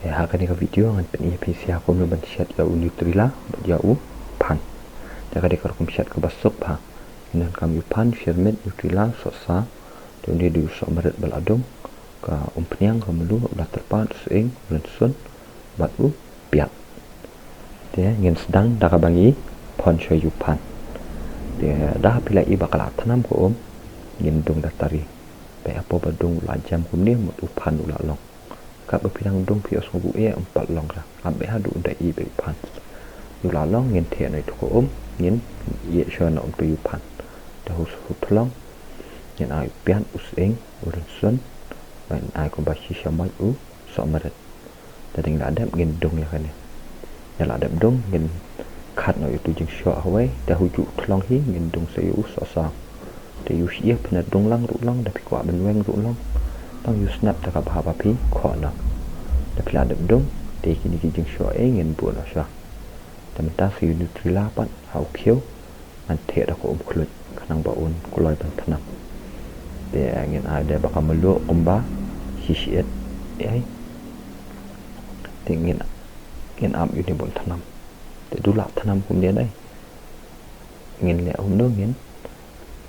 akan ni video ngan pen PC aku nu ban chat la Nutrila ya u pan jaga de kar kum chat ke basuk pa nan kam yu pan firmet Nutrila so sa to ni du so maret baladong ka umpniang ka melu la terpan sing rensun bat u piat de ngin sedang da ka bangi pon shoy yu pan de dah pila i bakal tanam ko ngin dong datari pe apa badung la jam kum ni mut u pan u la long ka bepidang dong pios ngobu empat long ra ambe hadu unda i be pan yu la long ngin the noi to ko ngin ye shona tu yu pan da hus long ngin ai pian useng urun sun ban ai ko ba shi shamai u so maret da ding la dam ngin dong ya kan ya la dam dong ngin khat noi tu jing sho hawai da hu ju thlong hi ngin dong se u so sa de yu shi pna dong lang ru long da pi kwa ben weng ru long tang yu snap ta ka ba ba pi kho na da pla dam dong de kini ki jing sho ngin bu na sha tam ta si Nutrila pan hau khiu an the da ko khlut kanang ba un ko loi ban thanam de ngin a de ba ka melu umba sisiet ai tingin ngin am yu ni bon thanam de du la thanam kum dia dai ngin le no ngin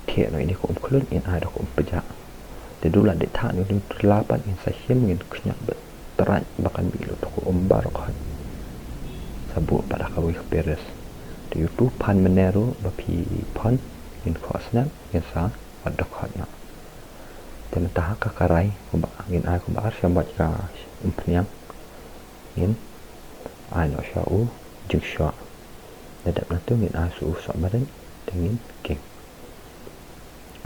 the noi ni ko khlut ngin a da ko peja de du la de tha ni Nutrila pan ngin sa him ngin knyak bet teran bakan bi lo ko umba ro khan sabu pada kawi beres di YouTube pan menero bapi pan in khosna in sa adok khotna dan tah ka karai ko ba ngin ai ko ba shambat ka umpniang in ai no sha u jing sha dadap na tu ngin ai su sa badan tengin king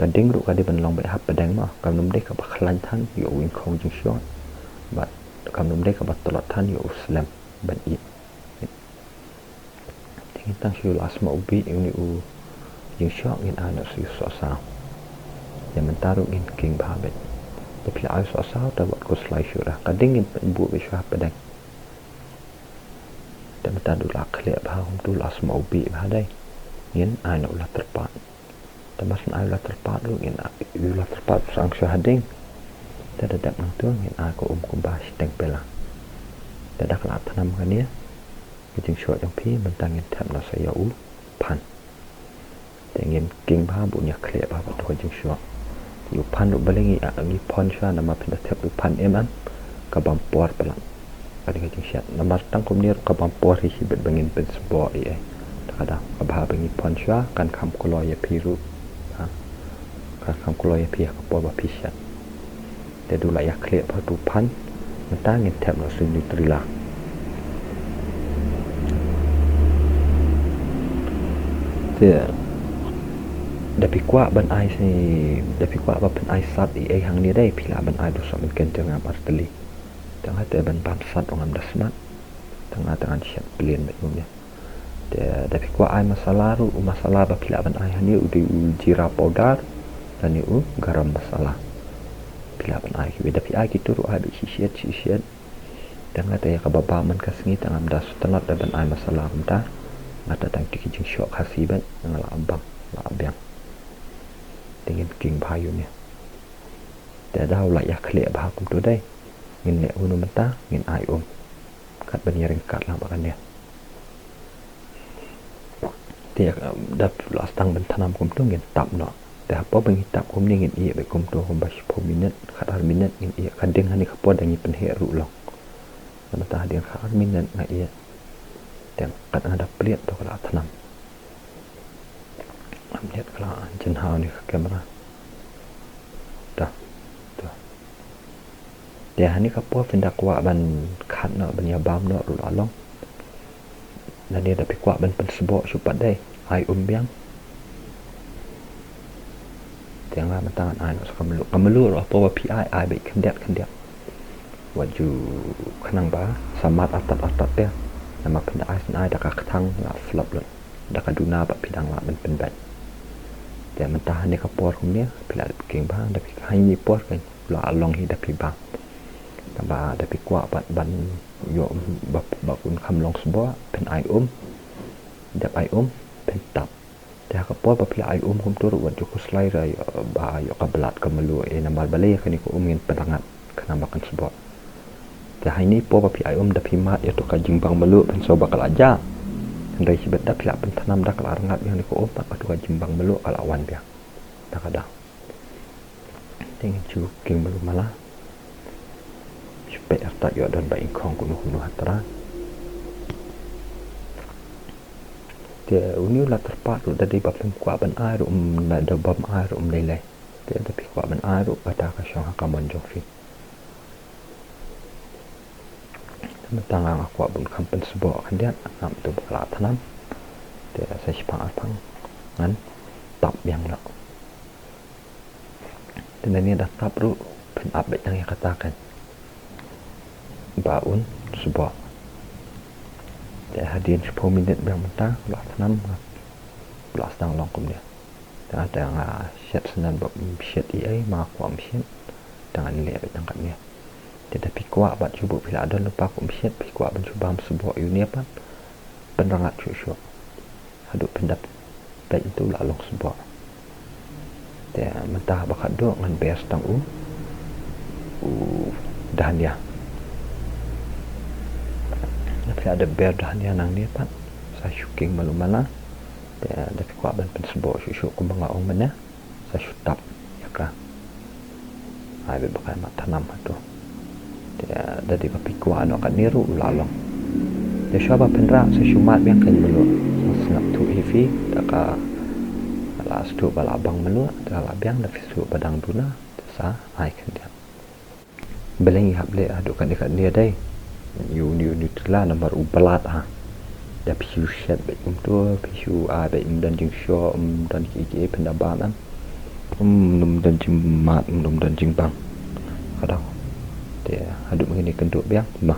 kading ru ka di ban long ba hap padang ma kam num de ka ba khlan than yo win khong jing sha ba kam num de ka ba tolat than yo islam ban i tang siu asma ubi ini u jing shok ngin ana siu so sa ya mentaru ngin king bahabet tapi ai so sa ta buat ko slide syurah kading ngin bu be syah pedang dan mentadu la khle ba hum tu asma ubi ba dai ngin ana ulah terpat tamas ai ulah terpat lu ngin ulah terpat sang syahading ta dadak nang tu ngin a ko ko ba teng pela dadak la tanam kan ya jing short yang pi mentangin tap na saya u pan tengin king ba bu nya khle ba ba to jing short yu pan u balengi a ngi pon sha na ma pin tap u pan eman ka bam por pala adi jing short na mar tang kum ni ka bam por hi bet bangin pen sbo ai kada ka ba bangi pon sha kan kham ko lo ya pi ru ha kan kham ko lo ya pi ka por ba pi sha te du la ya khle ba tu pan mentangin tap na su Nutrila dapi kuat ban ai ni dapi kuat ban ai sat i hang ni dai pila ban ai do so men ken tengah barteli tengah te ban pam sat ongam dasmat tengah tangan siap pelin bet mumnya de dapi kuat ai masalah ru masalah ba pila ban ai ni udi jira powder dan ni garam masalah pila ban ai ki dapi ai ki turu ai bi sisiat tengah te ya ka baba man kasngi tengah das tenat ban ai masalah mta mata tang tiki jing syok khasi ban ngala abang la abyang dengan king bayu ni da daw la ya khle ba kum tu dai ngin le unu mata ngin ai kat ban yaring kat la bakan dia dia da las tang ban tanam kum tu ngin tap no da apa bang tap kum ni ngin i be kum tu kum ba 10 minit khat har minit ngin i kadeng hani khapo dangi pen he ru long mata dia khat minit na i yang kat ada pelit tu kalau tanam lihat kalau jen hau ni kamera dah tu dia ni kapo pindak kuat ban khat no ban ya bam no ru long dan dia dapat kuat ban pensebok supat dai ai biang tengah matangan ai no kamelu apa wa pi ai baik kendiat waju kenang ba samat atat dia nama pindah ai dah ketang la flop lo dah kaduna ba pidang la ben penbat dia mentah ni kapor kumnya pila king bang tapi hai por kan la long hi dapi bang ba dapi kwa ban yo ba kun kham long sbo pen ai dap ai pen tap dia kapor ba pila ai kum tur wat jo kuslai ra ba yo ka belat ka melu nama bale kan ko ngin penangat kana makan sbo Dah ini po papi ayom dah pimat ya to ka jimbang melu pen so bakal aja. Dari sibet dah pila pen tanam dah kala rengat yang ko opat ka to ka jimbang melu kala awan dia. Dah kada. Dengan cuking melu malah. Supaya tak yo dan baik kong kuno hatra. Dia uni la terpat dari bab kuat ban air da bab air lele. Dia tapi kuat ban air pada ka syang kaman jofi. Tangan aku abun kampen sebuah kan dia ngam tu bakal tanam dia saya sipang apang kan tap yang nak dan ini dah tap ru pen update yang katakan baun sebuah dia hadirin 10 minit yang mentah belah tanam belah sedang longkum dia dan ada yang siap senan buat siap ia mak aku siap dengan nilai tangkap dia tetapi kuat buat cuba bila ada lupa aku mesiat pi kuat mencuba sebuah ini apa penerangat cucu haduk pendapat baik itu lalu sebuah dia mentah bakat duk dengan bayar setang dahan dia tapi ada bayar dahan dia nang dia pak saya syuking malu mana dia tapi kuat ben sebuah cucu kumbang orang mana saya syutap ya kah ada bakat mak tanam tu dia dari papi kuat nak kat niru lalong dia syaba penra sesumat yang kan melu senap tu heavy taka ala stu balabang melu ala biang da fisu badang duna sa ai kan dia beleng hable aduk kan dekat dia dai you telah nomor ubalat da pisu shet be tu pisu be dan jing syo dan ki pendaban dan jing mat dan jing bang kadang dia aduk begini kenduk biang mah